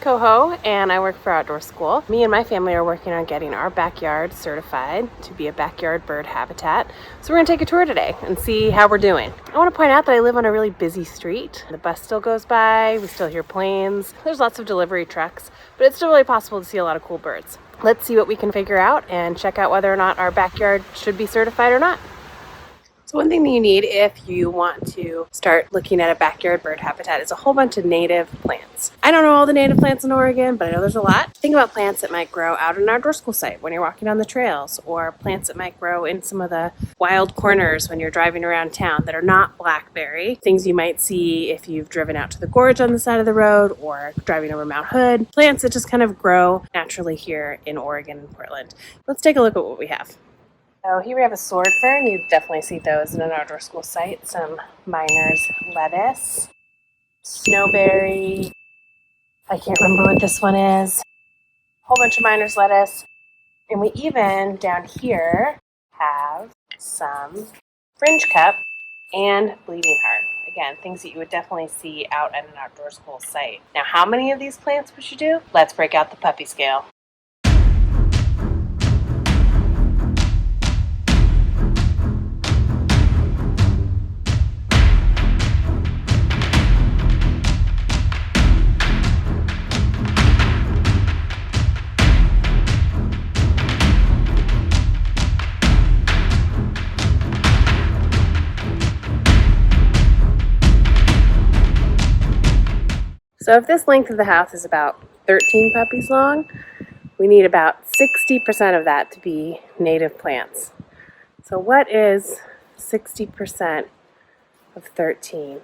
Coho and I work for Outdoor School. Me and my family are working on getting our backyard certified to be a backyard bird habitat. So we're gonna take a tour today and see how we're doing. I wanna point out that I live on a really busy street. The bus still goes by, we still hear planes. There's lots of delivery trucks, but it's still really possible to see a lot of cool birds. Let's see what we can figure out and check out whether or not our backyard should be certified or not. So one thing that you need if you want to start looking at a backyard bird habitat is a whole bunch of native plants. I don't know all the native plants in Oregon, but I know there's a lot. Think about plants that might grow out in an outdoor school site when you're walking on the trails, or plants that might grow in some of the wild corners when you're driving around town that are not blackberry. Things you might see if you've driven out to the gorge on the side of the road or driving over Mount Hood. Plants that just kind of grow naturally here in Oregon and Portland. Let's take a look at what we have. So here we have a sword fern. You definitely see those in an outdoor school site. Some miner's lettuce, snowberry. I can't remember what this one is. A whole bunch of miner's lettuce. And we even, down here, have some fringe cup and bleeding heart. Again, things that you would definitely see out at an outdoor school site. Now, how many of these plants would you do? Let's break out the puppy scale. So if this length of the house is about 13 puppies long, we need about 60% of that to be native plants. So what is 60% of 13?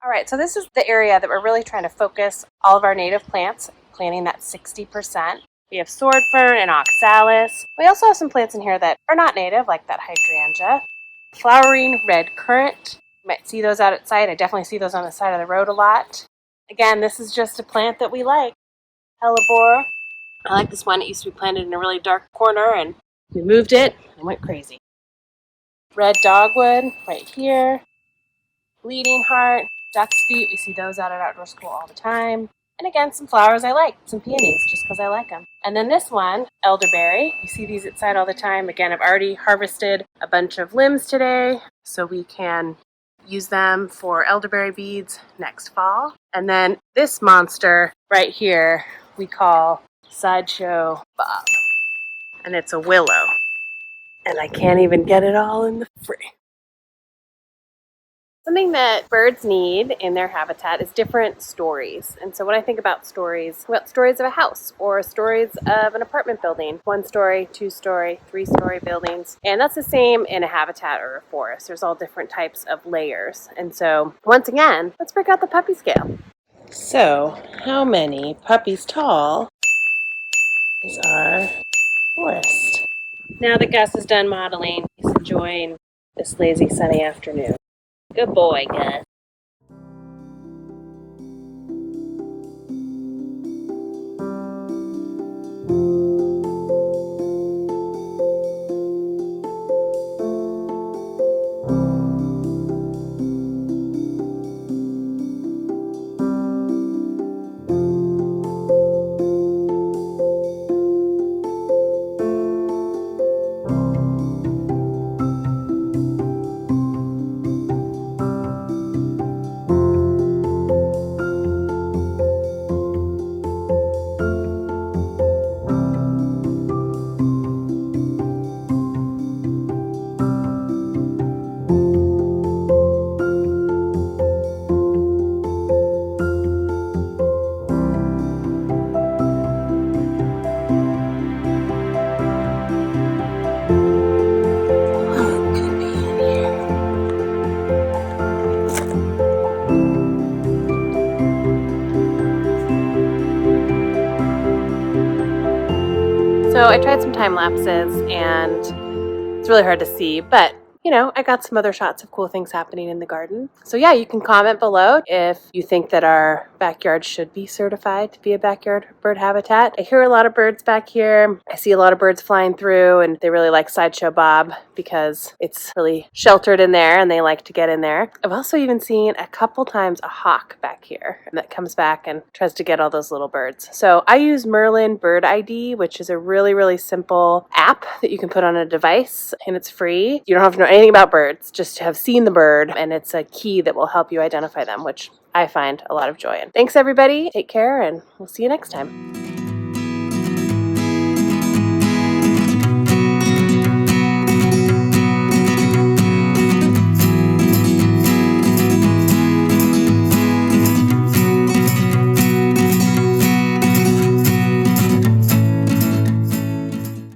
All right, so this is the area that we're really trying to focus all of our native plants, planting that 60%. We have sword fern and oxalis. We also have some plants in here that are not native, like that hydrangea. Flowering red currant. You might see those out at sight. I definitely see those on the side of the road a lot. Again, this is just a plant that we like. Hellebore. I like this one. It used to be planted in a really dark corner, and we moved it and it went crazy. Red dogwood right here. Bleeding heart. Duck's feet, we see those out at outdoor school all the time. And again, some flowers I like, some peonies, just because I like them. And then this one, elderberry. You see these at sight all the time. Again, I've already harvested a bunch of limbs today, so we can use them for elderberry beads next fall. And then this monster right here, we call Sideshow Bob. And it's a willow. And I can't even get it all in the frame. Something that birds need in their habitat is different stories. And so when I think about stories of a house or stories of an apartment building, 1-story, 2-story, 3-story buildings. And that's the same in a habitat or a forest. There's all different types of layers. And so once again, let's break out the puppy scale. So how many puppies tall is our forest? Now that Gus is done modeling, he's enjoying this lazy sunny afternoon. Good boy, Gus. So I tried some time lapses and it's really hard to see, but you know, I got some other shots of cool things happening in the garden. So yeah, you can comment below if you think that our backyard should be certified to be a backyard bird habitat. I hear a lot of birds back here. I see a lot of birds flying through, and they really like Sideshow Bob because it's really sheltered in there and they like to get in there. I've also even seen a couple times a hawk back here that comes back and tries to get all those little birds. So I use Merlin Bird ID, which is a really simple app that you can put on a device, and it's free. You don't have to know anything about birds, just to have seen the bird, and it's a key that will help you identify them, which I find a lot of joy in. Thanks everybody, take care, and we'll see you next time.